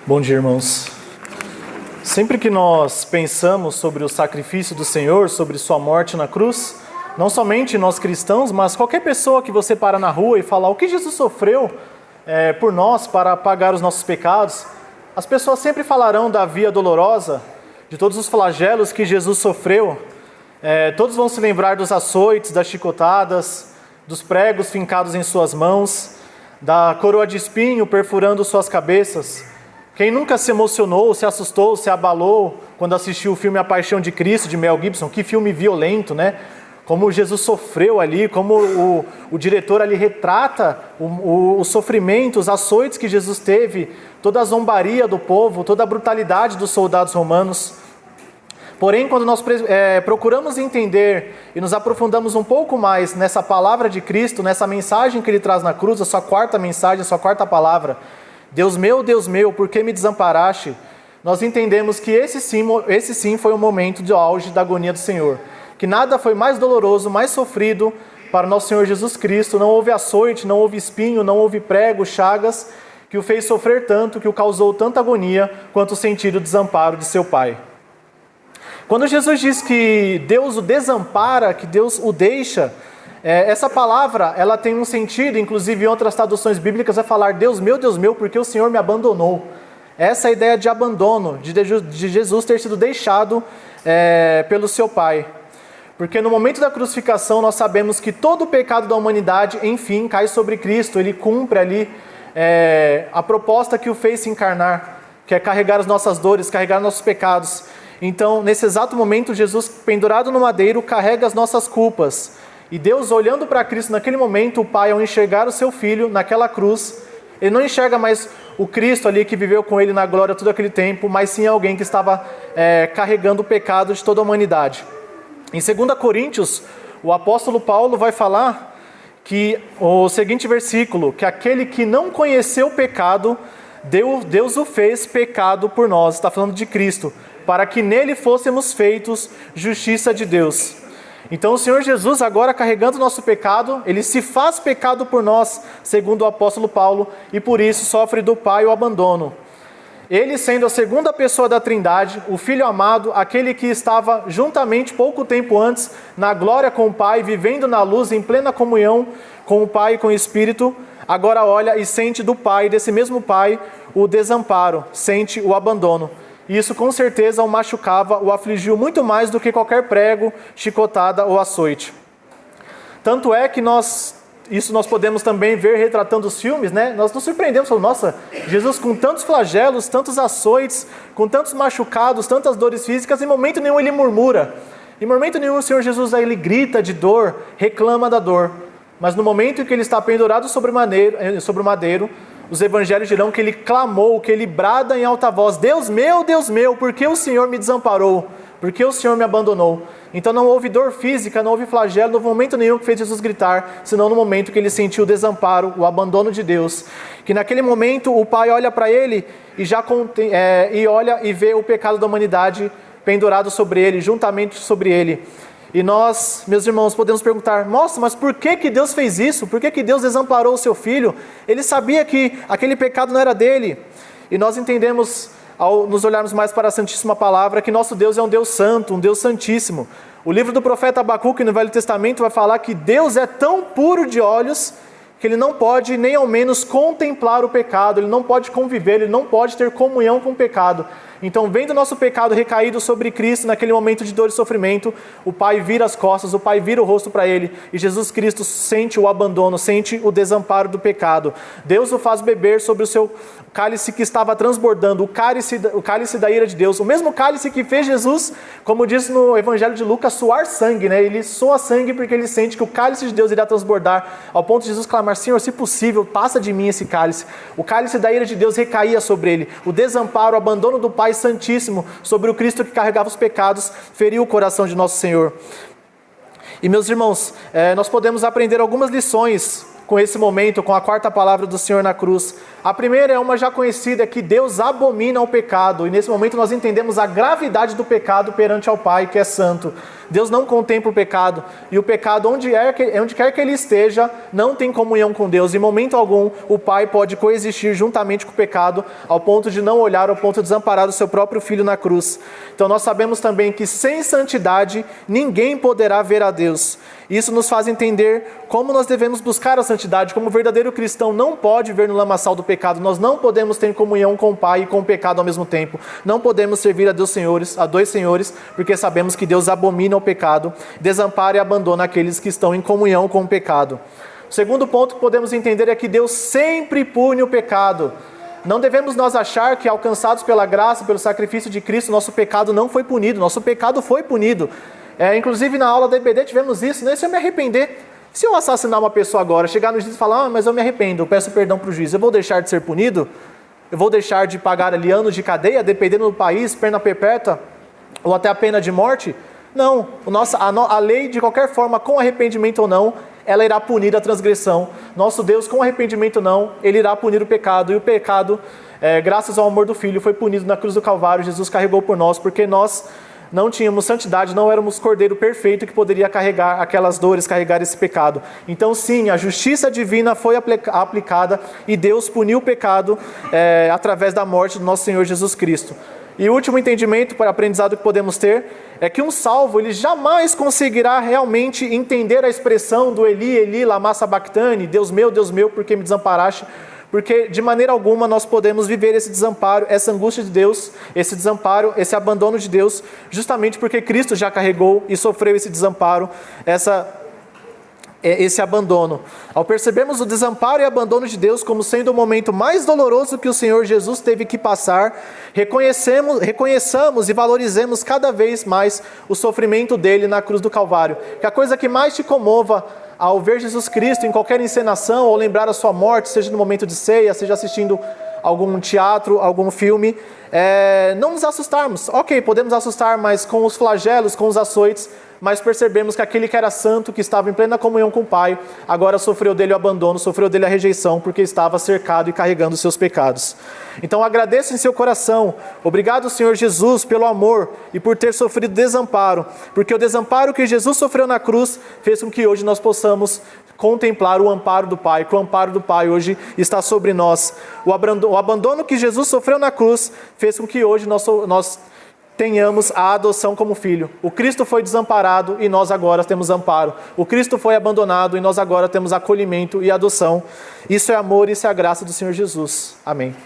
Bom dia, irmãos. Sempre que nós pensamos sobre o sacrifício do Senhor, sobre sua morte na cruz, não somente nós cristãos, mas qualquer pessoa que você para na rua e falar o que Jesus sofreu por nós para pagar os nossos pecados, as pessoas sempre falarão da via dolorosa, de todos os flagelos que Jesus sofreu. Todos vão se lembrar dos açoites, das chicotadas, dos pregos fincados em suas mãos, da coroa de espinho perfurando suas cabeças. Quem nunca se emocionou, se assustou, se abalou quando assistiu o filme A Paixão de Cristo, de Mel Gibson? Que filme violento, né? Como Jesus sofreu ali, como o diretor ali retrata o sofrimento, os açoites que Jesus teve, toda a zombaria do povo, toda a brutalidade dos soldados romanos. Porém, quando nós procuramos entender e nos aprofundamos um pouco mais nessa palavra de Cristo, nessa mensagem que Ele traz na cruz, a sua quarta mensagem, a sua quarta palavra, Deus meu, por que me desamparaste? Nós entendemos que esse sim foi o momento de auge da agonia do Senhor. Que nada foi mais doloroso, mais sofrido para o nosso Senhor Jesus Cristo. Não houve açoite, não houve espinho, não houve prego, chagas, que o fez sofrer tanto, que o causou tanta agonia, quanto sentir o desamparo de seu Pai. Quando Jesus diz que Deus o desampara, que Deus o deixa, essa palavra, ela tem um sentido, inclusive em outras traduções bíblicas, vai falar Deus meu, porque o Senhor me abandonou. Essa é a ideia de abandono, de Jesus ter sido deixado pelo seu Pai. Porque no momento da crucificação nós sabemos que todo o pecado da humanidade, enfim, cai sobre Cristo. Ele cumpre ali a proposta que o fez se encarnar, que é carregar as nossas dores, carregar nossos pecados. Então, nesse exato momento, Jesus, pendurado no madeiro, carrega as nossas culpas. E Deus, olhando para Cristo naquele momento, o Pai, ao enxergar o seu Filho naquela cruz, Ele não enxerga mais o Cristo ali que viveu com Ele na glória todo aquele tempo, mas sim alguém que estava carregando o pecado de toda a humanidade. Em 2 Coríntios, o apóstolo Paulo vai falar que o seguinte versículo, que aquele que não conheceu o pecado, Deus o fez pecado por nós, está falando de Cristo, para que nele fôssemos feitos justiça de Deus. Então o Senhor Jesus, agora carregando o nosso pecado, Ele se faz pecado por nós, segundo o apóstolo Paulo, e por isso sofre do Pai o abandono. Ele sendo a segunda pessoa da Trindade, o Filho amado, aquele que estava juntamente pouco tempo antes, na glória com o Pai, vivendo na luz, em plena comunhão com o Pai e com o Espírito, agora olha e sente do Pai, desse mesmo Pai, o desamparo, sente o abandono. E isso com certeza o machucava, o afligiu muito mais do que qualquer prego, chicotada ou açoite. Tanto é que nós podemos também ver retratando os filmes, né? Nós nos surpreendemos, falando, nossa, Jesus com tantos flagelos, tantos açoites, com tantos machucados, tantas dores físicas, em momento nenhum ele murmura. Em momento nenhum o Senhor Jesus ele grita de dor, reclama da dor. Mas no momento em que ele está pendurado sobre o madeiro, os evangelhos dirão que ele clamou, que ele brada em alta voz, Deus meu, por que o Senhor me desamparou? Por que o Senhor me abandonou? Então não houve dor física, não houve flagelo, não houve momento nenhum que fez Jesus gritar, senão no momento que ele sentiu o desamparo, o abandono de Deus. Que naquele momento o Pai olha para ele e olha e vê o pecado da humanidade pendurado sobre ele, juntamente sobre ele. E nós, meus irmãos, podemos perguntar, nossa, mas por que Deus fez isso? Por que Deus desamparou o seu Filho? Ele sabia que aquele pecado não era dele. E nós entendemos, ao nos olharmos mais para a Santíssima Palavra, que nosso Deus é um Deus santo, um Deus santíssimo. O livro do profeta Abacuque, no Velho Testamento, vai falar que Deus é tão puro de olhos que Ele não pode nem ao menos contemplar o pecado, Ele não pode conviver, Ele não pode ter comunhão com o pecado. Então, vendo o nosso pecado recaído sobre Cristo, naquele momento de dor e sofrimento, o Pai vira as costas, o Pai vira o rosto para Ele, e Jesus Cristo sente o abandono, sente o desamparo do pecado. Deus o faz beber sobre o seu cálice que estava transbordando, o cálice da ira de Deus, o mesmo cálice que fez Jesus, como diz no Evangelho de Lucas, suar sangue, né? Ele soa sangue porque ele sente que o cálice de Deus irá transbordar, ao ponto de Jesus clamar, Senhor, se possível, passa de mim esse cálice. O cálice da ira de Deus recaía sobre ele, o desamparo, o abandono do Pai Santíssimo sobre o Cristo que carregava os pecados, feriu o coração de nosso Senhor. E meus irmãos, nós podemos aprender algumas lições com esse momento, com a quarta palavra do Senhor na cruz. A primeira é uma já conhecida, que Deus abomina o pecado. E nesse momento nós entendemos a gravidade do pecado perante ao Pai, que é santo. Deus não contempla o pecado. E o pecado, onde quer que ele esteja, não tem comunhão com Deus. Em momento algum, o Pai pode coexistir juntamente com o pecado, ao ponto de não olhar, ao ponto de desamparar o seu próprio Filho na cruz. Então nós sabemos também que sem santidade, ninguém poderá ver a Deus. Isso nos faz entender como nós devemos buscar a santidade. Como o verdadeiro cristão não pode ver no lamaçal do pecado. Nós não podemos ter comunhão com o Pai e com o pecado ao mesmo tempo. Não podemos servir a dois senhores, porque sabemos que Deus abomina o pecado, desampara e abandona aqueles que estão em comunhão com o pecado. O segundo ponto que podemos entender é que Deus sempre pune o pecado. Não devemos nós achar que, alcançados pela graça, pelo sacrifício de Cristo, nosso pecado não foi punido. Nosso pecado foi punido. Inclusive na aula da EBD tivemos isso, né? Se eu me arrepender, se eu assassinar uma pessoa agora, chegar no juiz e falar, mas eu me arrependo, eu peço perdão para o juiz, eu vou deixar de ser punido? Eu vou deixar de pagar ali anos de cadeia, dependendo do país, pena perpétua, ou até a pena de morte? Não, a lei, de qualquer forma, com arrependimento ou não, ela irá punir a transgressão. Nosso Deus, com arrependimento ou não, ele irá punir o pecado, e o pecado, graças ao amor do Filho, foi punido na cruz do Calvário. Jesus carregou por nós, porque nós não tínhamos santidade, não éramos cordeiro perfeito que poderia carregar aquelas dores, carregar esse pecado. Então sim, a justiça divina foi aplicada e Deus puniu o pecado através da morte do nosso Senhor Jesus Cristo. E o último entendimento, para aprendizado que podemos ter, é que um salvo, ele jamais conseguirá realmente entender a expressão do Eli, Eli, lama sabachthani, Deus meu, por que me desamparaste? Porque de maneira alguma nós podemos viver esse desamparo, essa angústia de Deus, esse desamparo, esse abandono de Deus, justamente porque Cristo já carregou e sofreu esse desamparo, esse abandono. Ao percebermos o desamparo e abandono de Deus como sendo o momento mais doloroso que o Senhor Jesus teve que passar, reconheçamos e valorizemos cada vez mais o sofrimento dele na cruz do Calvário. Que a coisa que mais te comova ao ver Jesus Cristo em qualquer encenação, ou lembrar a sua morte, seja no momento de ceia, seja assistindo algum teatro, algum filme, não nos assustarmos. Ok, podemos assustar, mas com os flagelos, com os açoites, mas percebemos que aquele que era santo, que estava em plena comunhão com o Pai, agora sofreu dele o abandono, sofreu dele a rejeição, porque estava cercado e carregando os seus pecados. Então agradeça em seu coração. Obrigado, Senhor Jesus, pelo amor e por ter sofrido desamparo, porque o desamparo que Jesus sofreu na cruz fez com que hoje nós possamos contemplar o amparo do Pai, que o amparo do Pai hoje está sobre nós. O abandono que Jesus sofreu na cruz fez com que hoje nós tenhamos a adoção como filho. O Cristo foi desamparado e nós agora temos amparo. O Cristo foi abandonado e nós agora temos acolhimento e adoção. Isso é amor, isso é a graça do Senhor Jesus. Amém.